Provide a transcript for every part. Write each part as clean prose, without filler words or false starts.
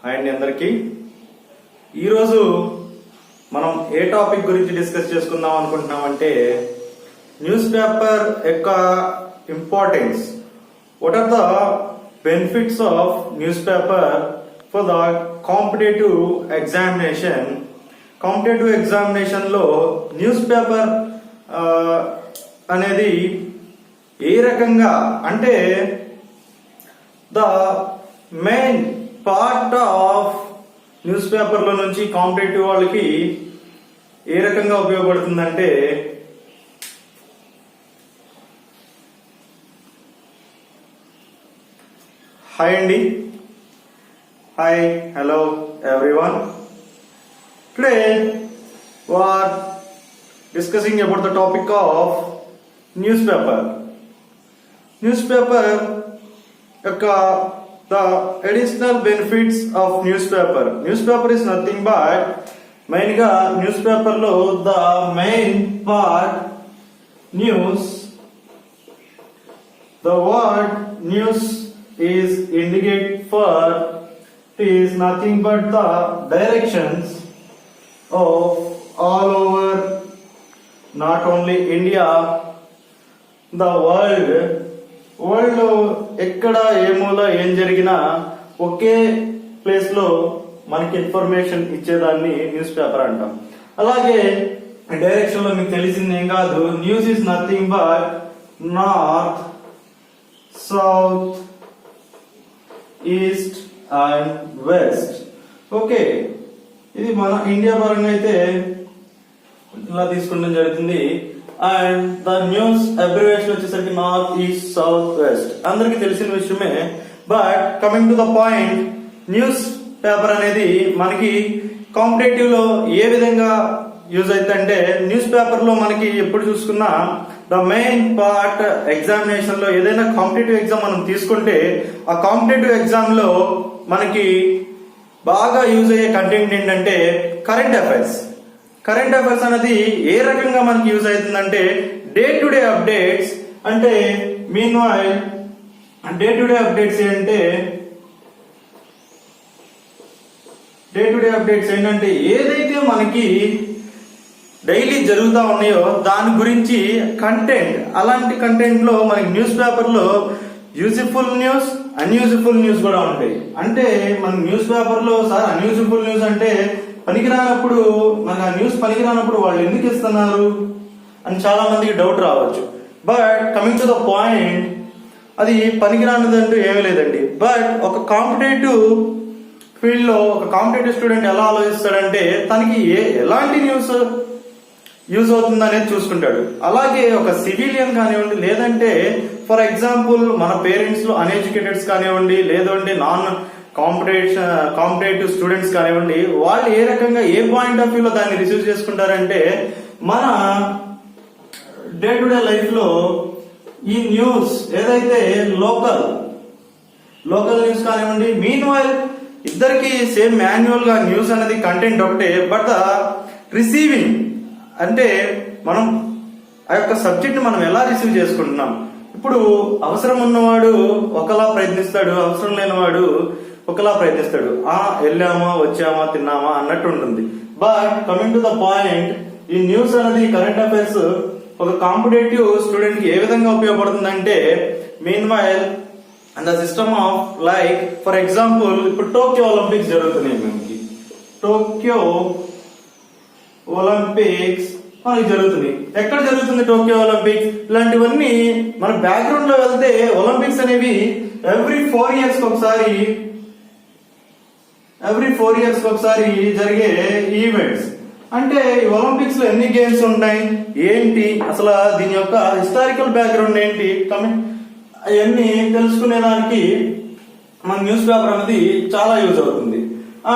And అందరికీ ఈరోజు మనం ఏ టాపిక్ గురించి డిస్కస్ చేసుకుందాం అనుకుంటున్నామంటే న్యూస్ పేపర్ యొక్క importance. What are the benefits of news paper for the competitive examination. Competitive examination లో న్యూస్ పేపర్ అనేది ఏ రకంగా అంటే the main part of news paper లో నుంచి కాంపిటేటివ్ వాళ్ళకి ఏ రకంగా ఉపయోగపడుతుందంటే హాయ్ అండి, hi, hello everyone. Today we are discussing about the topic of newspaper. Newspaper the additional benefits of newspaper. Newspaper is nothing but main ga newspaper lo the main part news. The word news is indicate for it is nothing but the directions of all over, not only India, the world ఎక్కడ ఏ మూల ఏం జరిగినా ఒకే place లో మనకి information ఇచ్చేదాన్ని news paper అంటాం. అలాగే direction లో మీకు తెలిసింది ఏం కాదు, news is nothing but north, south, east and west. Okay, ఇది మన ఇండియా పరంగా అయితే ఇలా తీసుకుంటం జరుగుతుంది. అండ్ ద న్యూస్ అబ్రివేషన్ వచ్చేసరికి నార్త్, ఈస్ట్, సౌత్, వెస్ట్ అందరికి తెలిసిన విషయమే. But coming to the point, news paper అనేది మనకి కాంపిటేటివ్ లో ఏ విధంగా యూజ్ అవుతుందంటే న్యూస్ పేపర్ లో మనకి ఎప్పుడు చూసుకున్నా ద మెయిన్ పార్ట్ ఎగ్జామినేషన్ లో ఏదైనా కాంపిటేటివ్ ఎగ్జామ్ మనం తీసుకుంటే ఆ కాంపిటేటివ్ ఎగ్జామ్ లో మనకి బాగా యూజ్ అయ్యే కంటెంట్ ఏంటంటే కరెంట్ అఫైర్స్. కరెంట్ అఫైర్స్ అనేది ఏ రకంగా మనకి యూజ్ అవుతుందంటే డే టు డే అప్డేట్స్. అంటే mean while day to day updates ఏంటంటే ఏదైతే మనకి డైలీ జరుగుతూ ఉన్నాయో దాని గురించి కంటెంట్, అలాంటి కంటెంట్ లో మనకి న్యూస్ పేపర్ లో యూజ్ఫుల్ న్యూస్, అన్యూజ్ఫుల్ న్యూస్ కూడా ఉంటాయి. అంటే మన న్యూస్ పేపర్ లో సార్ అన్యూజ్ఫుల్ న్యూస్ అంటే పనికిరానప్పుడు, మనకు ఆ న్యూస్ పనికిరానప్పుడు వాళ్ళు ఎందుకు ఇస్తున్నారు అని చాలా మందికి డౌట్ రావచ్చు. But coming to the point, అది పనికిరానిదంటూ ఏమీ లేదండి. బట్ ఒక కాంపిటేటివ్ ఫీల్డ్ లో ఒక కాంపిటేటివ్ స్టూడెంట్ ఎలా ఆలోచిస్తాడంటే తనకి ఎలాంటి న్యూస్ యూజ్ అవుతుంది అనేది చూసుకుంటాడు. అలాగే ఒక సివిలియన్ కానివ్వండి, లేదంటే ఫర్ ఎగ్జాంపుల్ మన పేరెంట్స్ లో అన్ఎడ్యుకేటెడ్స్ కానివ్వండి, లేదంటే నాన్ కాంపిటేటివ్ స్టూడెంట్స్ కానివ్వండి, వాళ్ళు ఏ రకంగా ఏ పాయింట్ ఆఫ్ వ్యూలో దాన్ని రిసీవ్ చేసుకుంటారంటే మన డే టు డే లైఫ్ లో ఈ న్యూస్ ఏదైతే లోకల్ న్యూస్ కానివ్వండి, మీన్ వైల్ ఇద్దరికి సేమ్ మాన్యువల్ గా న్యూస్ అనేది కంటెంట్ ఒకటే. బట్ ద రిసీవింగ్ అంటే మనం ఆ యొక్క సబ్జెక్ట్ మనం ఎలా రిసీవ్ చేసుకుంటున్నాం. ఇప్పుడు అవసరం ఉన్నవాడు ఒకలా ప్రయత్నిస్తాడు, అవసరం లేనివాడు ఒకలా ప్రయత్నిస్తాడు. వెళ్ళామా, వచ్చామా, తిన్నామా అన్నట్టు ఉంటుంది. But coming to the point, ఈ న్యూస్ అనేది కరెంట్ అఫైర్స్ ఒక కాంపిటేటివ్ స్టూడెంట్ కి ఏ విధంగా ఉపయోగపడుతుందంటే meanwhile and the system of like for example ఇప్పుడు టోక్యో ఒలింపిక్స్ జరుగుతున్నాయి. మనకి టోక్యో ఒలింపిక్స్ మనకి జరుగుతుంది. ఎక్కడ జరుగుతుంది టోక్యో ఒలింపిక్స్? ఇలాంటివన్నీ మన బ్యాక్గ్రౌండ్ లో వెళ్తే ఒలింపిక్స్ అనేవి ఎవ్రీ 4 years ఒకసారి జరిగే ఈవెంట్స్. అంటే ఒలింపిక్స్ లో ఎన్ని గేమ్స్ ఉంటాయి, ఏంటి, అసలు దీని యొక్క హిస్టారికల్ బ్యాక్గ్రౌండ్ ఏంటి, అవన్నీ తెలుసుకునేదానికి మన న్యూస్ పేపర్ అనేది చాలా యూజ్ అవుతుంది.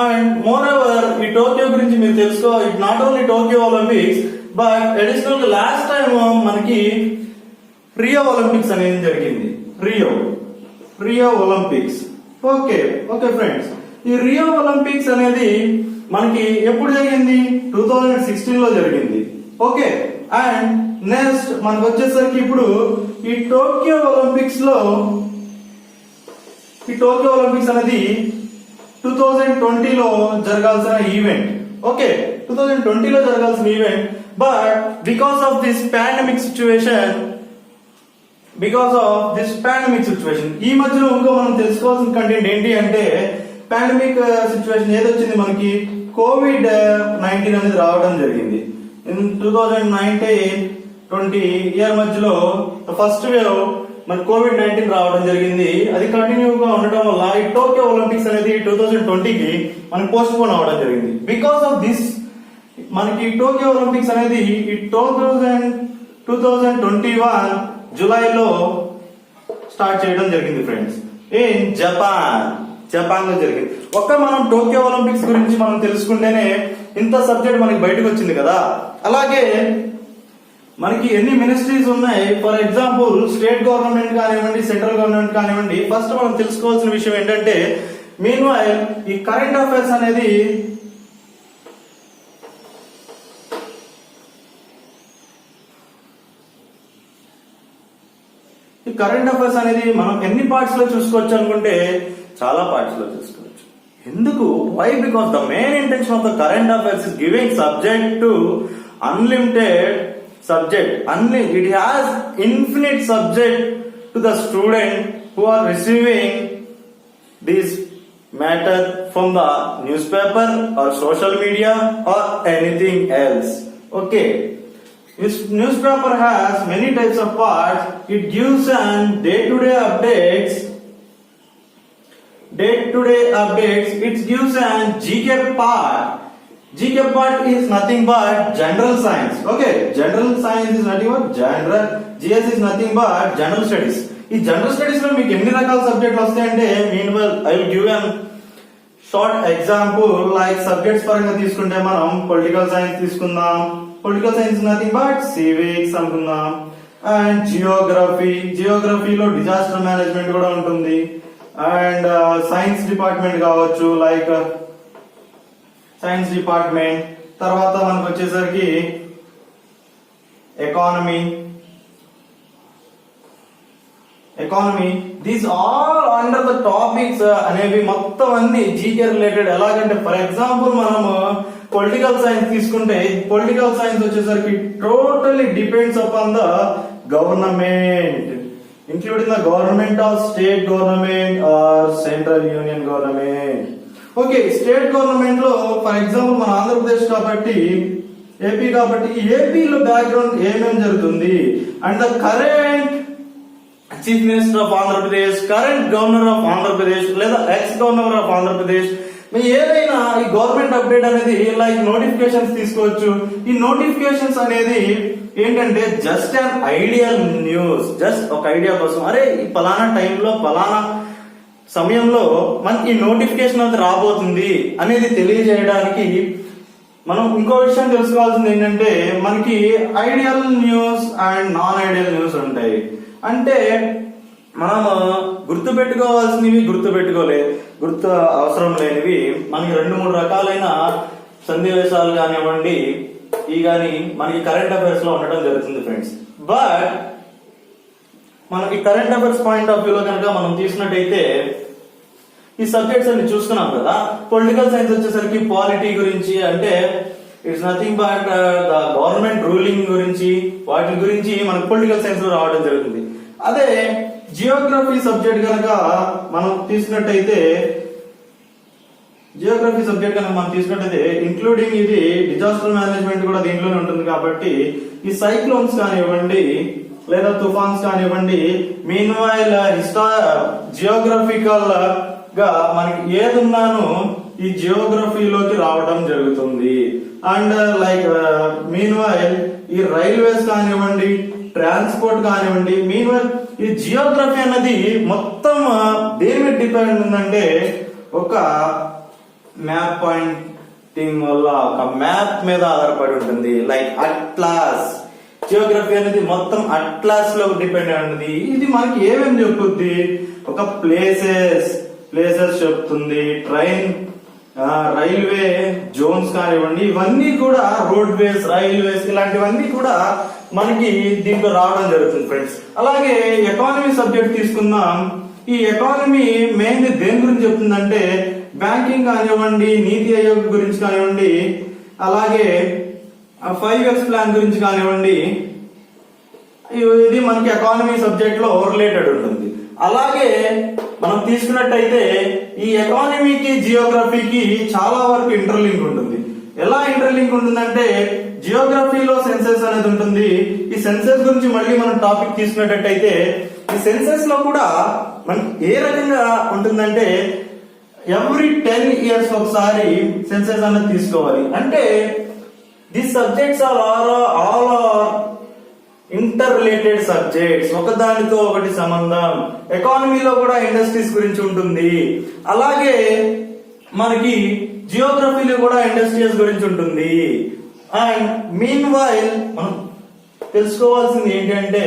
అండ్ మోర్ ఓవర్ ఈ టోక్యో గురించి మీరు తెలుసుకో, it not only Tokyo Olympics but additional last time మనకి రియో ఒలింపిక్స్ అనేది జరిగింది. Rio Olympics. ఓకే ఫ్రెండ్స్, ఈ రియో ఒలింపిక్స్ అనేది మనకి ఎప్పుడు జరిగింది? 2016 లో జరిగింది. ఓకే, అండ్ నెక్స్ట్ మనకు వచ్చేసరికి ఇప్పుడు ఈ టోక్యో ఒలింపిక్స్ అనేది 2020లో జరగాల్సిన ఈవెంట్. ఓకే, 2020లో జరగాల్సిన event. But because of this pandemic situation ఈ మధ్యలో ఇంకో మనం తెలుసుకోవాల్సిన కంటెంట్ ఏంటి అంటే, పాండమిక్ సిచ్యువేషన్ ఏదొచ్చింది మనకి, COVID-19 అనేది రావడం జరిగింది. ఇన్ 2019-20 ఇయర్ మధ్యలో ఫస్ట్ వేవ్ మన COVID-19 రావడం జరిగింది. అది కంటిన్యూగా ఉండటం వల్ల ఈ టోక్యో ఒలింపిక్స్ అనేది 2020కి మనకి పోస్ట్ పోన్ అవడం జరిగింది. బికాస్ ఆఫ్ దిస్ మనకి టోక్యో ఒలింపిక్స్ అనేది ఈ 2021 జూలైలో స్టార్ట్ చేయడం జరిగింది ఫ్రెండ్స్. ఇన్ జపాన్ లో జరిగింది. ఒక్క మనం టోక్యో ఒలింపిక్స్ గురించి మనం తెలుసుకుంటేనే ఇంత సబ్జెక్ట్ మనకి బయటకు వచ్చింది కదా. అలాగే మనకి ఎన్ని మినిస్ట్రీస్ ఉన్నాయి, ఫర్ ఎగ్జాంపుల్ స్టేట్ గవర్నమెంట్ కానివ్వండి, సెంట్రల్ గవర్నమెంట్ కానివ్వండి. ఫస్ట్ మనం తెలుసుకోవాల్సిన విషయం ఏంటంటే, మీన్వైల్ ఈ కరెంట్ అఫైర్స్ అనేది మనం ఎన్ని పార్ట్స్ లో చూసుకోవచ్చు అనుకుంటే చాలా పార్ట్స్ లో చూసుకోవచ్చు. ఎందుకు? Why? Because the main intention of the current affairs is giving subject to unlimited subject. It has infinite subject to the student who are receiving this matter from the newspaper or social media or anything else. Okay, this newspaper has many types of parts. It gives an day-to-day updates. It gives an GK part. GK part is nothing but general science. Okay, general science is nothing but general. GS is nothing but general studies. ఈ general studies లో మీకు ఎన్ని రకాల సబ్జెక్టులు వస్తాయంటే, meanwhile I will give an short example. Like subjects పరంగా తీసుకుంటే మనం పొలిటికల్ సైన్స్ తీసుకుందాం. Political science nothing but civics అనుకుందాం. అండ్ జియోగ్రఫీలో డిజాస్టర్ మేనేజ్మెంట్ కూడా ఉంటుంది. అండ్ సైన్స్ డిపార్ట్మెంట్ కావచ్చు, లైక్ సైన్స్ డిపార్ట్మెంట్. తర్వాత మనకు వచ్చేసరికి economy. These all under the topics అనేవి మొత్తం అన్ని జీకే రిలేటెడ్. ఎలాగంటే ఫర్ ఎగ్జాంపుల్ మనము పొలిటికల్ సైన్స్ తీసుకుంటే, పొలిటికల్ సైన్స్ వచ్చేసరికి totally depends upon the government, including the government of state government or central union government. Okay, state government లో for example మన ఆంధ్రప్రదేశ్ కాబట్టి, ఏపీ కాబట్టి, ఏపీలో బ్యాక్గ్రౌండ్ ఏమేమి జరుగుతుంది, and the current chief minister of Andhra Pradesh, current governor of Andhra Pradesh లేదా X governor of Andhra Pradesh, ఏదైనా ఈ గవర్నమెంట్ అప్డేట్ అనేది లైక్ నోటిఫికేషన్స్ తీసుకోవచ్చు. ఈ నోటిఫికేషన్స్ అనేది ఏంటంటే just an ideal news, just ఒక ఐడియా కోసం, అరే ఈ పలానా టైంలో పలానా సమయంలో మనకి ఈ నోటిఫికేషన్ అనేది రాబోతుంది అనేది తెలియజేయడానికి. మనం ఇంకో విషయం తెలుసుకోవాల్సింది ఏంటంటే, మనకి ideal news and non ideal news ఉంటాయి. అంటే మనం గుర్తు పెట్టుకోవాల్సినవి గుర్తు అవసరం లేనివి మనకి 2-3 రకాలైన సన్నివేశాలు కానివ్వండి కానీ మనకి కరెంట్ అఫైర్స్ లో ఉండడం జరుగుతుంది ఫ్రెండ్స్. బట్ మనకి కరెంట్ అఫైర్స్ పాయింట్ ఆఫ్ వ్యూలో కనుక మనం తీసుకున్నట్టయితే ఈ సబ్జెక్ట్స్ అన్ని చూస్తున్నాం కదా. పొలిటికల్ సైన్స్ వచ్చేసరికి పాలిటీ గురించి, అంటే it's nothing but the government ruling గురించి, వాటి గురించి మనకు పొలిటికల్ సైన్స్ లో రావడం జరుగుతుంది. అదే జియోగ్రఫీ సబ్జెక్ట్ కనుక మనం తీసుకున్నట్టయితే, ఇంక్లూడింగ్ ఇది డిజాస్టర్ మేనేజ్మెంట్ కూడా దీంట్లోనే ఉంటుంది కాబట్టి, ఈ సైక్లోన్స్ కానివ్వండి లేదా తుఫాన్స్ కానివ్వండి, మీన్వైల్ జియోగ్రఫికల్ గా మనకి ఏదున్నానో ఈ జియోగ్రఫీలోకి రావడం జరుగుతుంది. అండ్ లైక్ మీన్వైల్ ఈ రైల్వేస్ కానివ్వండి, ట్రాన్స్పోర్ట్ కానివ్వండి, మీన్వైల్ ఈ జియోగ్రఫీ అన్నది మొత్తం దేని మీద డిపెండ్ ఉందంటే, ఒక మ్యాప్ పాయింటింగ్ వల్ల ఒక మ్యాప్ మీద ఆధారపడి ఉంటుంది. లైక్ అట్లాస్, జియోగ్రఫీ అనేది మొత్తం అట్లాస్ లో డిపెండ్ అయి ఉంటుంది. ఇది మనకి ఏమేమి చెప్పుద్ది, ఒక ప్లేసెస్ చెప్తుంది, రైల్వే జోన్స్ కానివ్వండి, ఇవన్నీ కూడా రోడ్వేస్, రైల్వేస్ ఇలాంటివన్నీ కూడా మనకి దీంట్లో రావడం జరుగుతుంది ఫ్రెండ్స్. అలాగే ఎకానమీ సబ్జెక్ట్ తీసుకుందాం. ఈ ఎకానమీ మెయిన్లీ దేని గురించి చెప్తుందంటే, బ్యాంకింగ్ కానివ్వండి, నీతి ఆయోగ్ గురించి కానివ్వండి, అలాగే 5 years ప్లాన్ గురించి కానివ్వండి, ఇది మనకి ఎకానమీ సబ్జెక్ట్ లో రిలేటెడ్ ఉంటుంది. అలాగే మనం తీసుకున్నట్టయితే ఈ ఎకానమీకి జియోగ్రఫీకి చాలా వరకు ఇంటర్లింక్ ఉంటుంది. ఎలా ఇంటర్లింక్ ఉంటుందంటే జియోగ్రఫీలో సెన్సెస్ అనేది ఉంటుంది. ఈ సెన్సెస్ గురించి మళ్ళీ మనం టాపిక్ తీసుకున్నట్టయితే ఈ సెన్సెస్ లో కూడా మనకి ఏ రకంగా ఉంటుందంటే ఎవ్రీ 10 years ఒకసారి సెన్సెస్ అనేది తీసుకోవాలి. అంటే this subjects all are inter related subjects, ఒకదానితో ఒకటి సంబంధం. ఎకానమీలో కూడా ఇండస్ట్రీస్ గురించి ఉంటుంది, అలాగే మనకి జియోగ్రఫీలో కూడా ఇండస్ట్రీస్ గురించి ఉంటుంది. అండ్ మీన్ వైల్ మనం తెలుసుకోవాల్సింది ఏంటంటే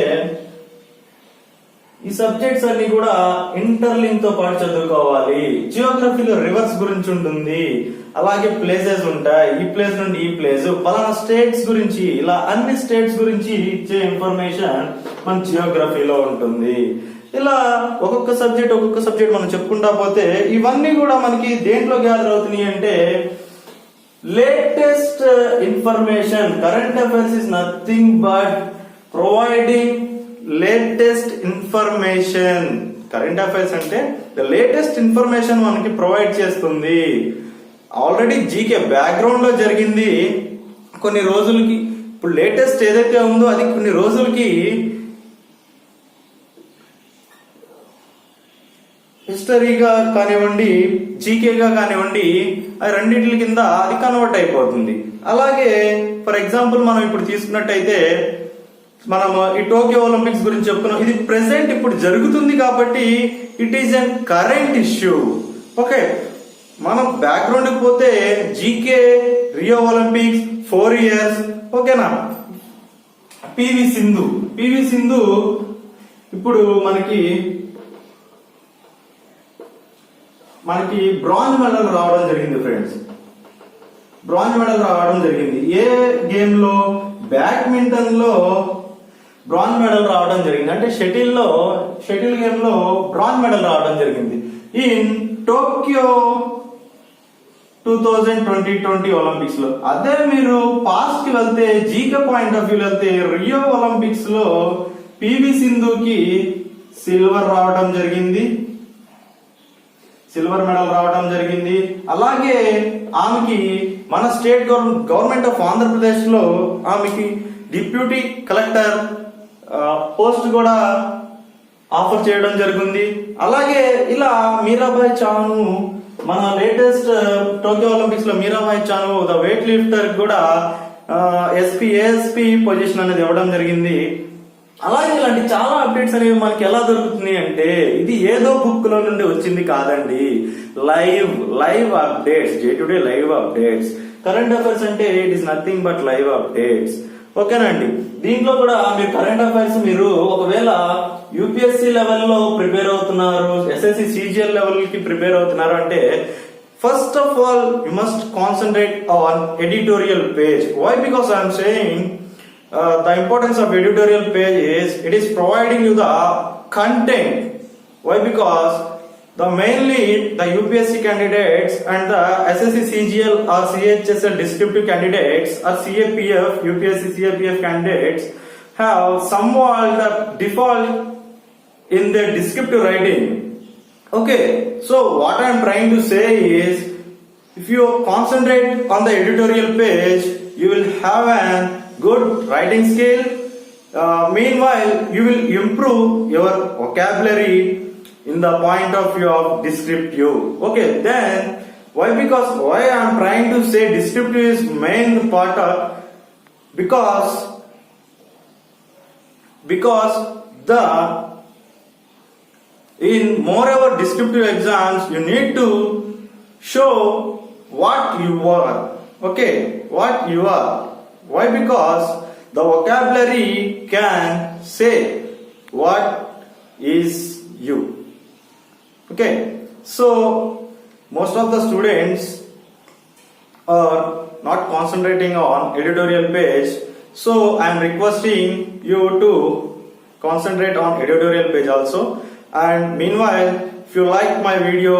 ఈ సబ్జెక్ట్స్ అన్ని కూడా ఇంటర్లింక్ తో పాటు చదువుకోవాలి. జియోగ్రఫీలో రివర్స్ గురించి ఉంటుంది, అలాగే ప్లేసెస్ ఉంటాయి, ఈ ప్లేస్ నుండి ఈ ప్లేస్, పలానా స్టేట్స్ గురించి, ఇలా అన్ని స్టేట్స్ గురించి ఇచ్చే ఇన్ఫర్మేషన్ మన జియోగ్రఫీలో ఉంటుంది. ఇలా ఒక్కొక్క సబ్జెక్ట్ మనం చెప్పుకుంటా పోతే ఇవన్నీ కూడా మనకి దేంట్లో గ్యాదర్ అవుతున్నాయి అంటే latest information. Current affairs is nothing but providing latest information. Current affairs అంటే ద లేటెస్ట్ ఇన్ఫర్మేషన్ మనకి ప్రొవైడ్ చేస్తుంది. ఆల్రెడీ జీకే బ్యాక్గ్రౌండ్ లో జరిగింది కొన్ని రోజులకి, ఇప్పుడు లేటెస్ట్ ఏదైతే ఉందో అది కొన్ని రోజులకి హిస్టరీగా కానివ్వండి, జీకేగా కానివ్వండి, ఆ రెండింటి కింద అది కన్వర్ట్ అయిపోతుంది. అలాగే ఫర్ ఎగ్జాంపుల్ మనం ఇప్పుడు తీసుకున్నట్టయితే మనం ఈ టోక్యో ఒలింపిక్స్ గురించి చెప్పుకున్నాం. ఇది ప్రెసెంట్ ఇప్పుడు జరుగుతుంది కాబట్టి it is an current issue. Okay, మనం బ్యాక్గ్రౌండ్ కి పోతే జీకే, రియో ఒలింపిక్స్ 4 years, ఓకేనా. పివి సింధు ఇప్పుడు మనకి బ్రాంజ్ మెడల్ రావడం జరిగింది ఫ్రెండ్స్. బ్రాంజ్ మెడల్ రావడం జరిగింది ఏ గేమ్ లో? బ్యాడ్మింటన్ లో బ్రాంజ్ మెడల్ రావడం జరిగింది. అంటే షటిల్ గేమ్ లో బ్రాంజ్ మెడల్ రావడం జరిగింది ఇన్ టోక్యో 2020 ఒలింపిక్స్ లో. అదే మీరు పాస్ట్ కి వెళ్తే, జీకే పాయింట్ ఆఫ్ వ్యూ వెళ్తే, రియో ఒలింపిక్స్ లో పివి సింధుకి సిల్వర్ మెడల్ రావడం జరిగింది. అలాగే ఆమెకి మన స్టేట్ గవర్నమెంట్ ఆఫ్ ఆంధ్రప్రదేశ్ లో ఆమెకి డిప్యూటీ కలెక్టర్ పోస్ట్ కూడా ఆఫర్ చేయడం జరిగింది. అలాగే ఇలా మీరాబాయ్ చాను, మన లేటెస్ట్ టోక్యో ఒలింపిక్స్ లో Mirabai Chanu the weight lifter కూడా ఏఎస్పీ పొజిషన్ అనేది ఇవ్వడం జరిగింది. అలాగే ఇలాంటి చాలా అప్డేట్స్ అనేవి మనకి ఎలా దొరుకుతున్నాయి అంటే ఇది ఏదో బుక్ లో నుండి వచ్చింది కాదండి, live updates, day to day live updates. Current affairs అంటే it is nothing but live updates. ఓకేనండి, దీంట్లో కూడా మీరు కరెంట్ అఫైర్స్ మీరు ఒకవేళ యూపీఎస్సీ లెవెల్లో ప్రిపేర్ అవుతున్నారు, ఎస్ఎస్సి సిజిఎల్ లెవెల్ కి ప్రిపేర్ అవుతున్నారు అంటే first of all you must concentrate on editorial page. Why? Because I'm saying the importance of editorial page is it is providing you the content. Why? Because mainly the UPSC candidates and the SSC CGL or CHSL descriptive candidates or CAPF UPSC CAPF candidates have somewhat the default in their descriptive writing. Okay, so what I am trying to say is if you concentrate on the editorial page you will have an good writing skill. Meanwhile you will improve your vocabulary in the point of view of descriptive. Okay, then why? Because why I am trying to say descriptive is main part of because the in moreover descriptive exams you need to show what you are. Okay, what you are. Why? Because the vocabulary can say what is you. Okay, so most of the students are not concentrating on editorial page, so I am requesting you to concentrate on editorial page also. And meanwhile, if you like my video,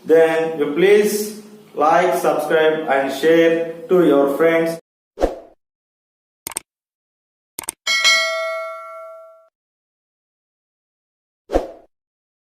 then you please like, subscribe and share to your friends.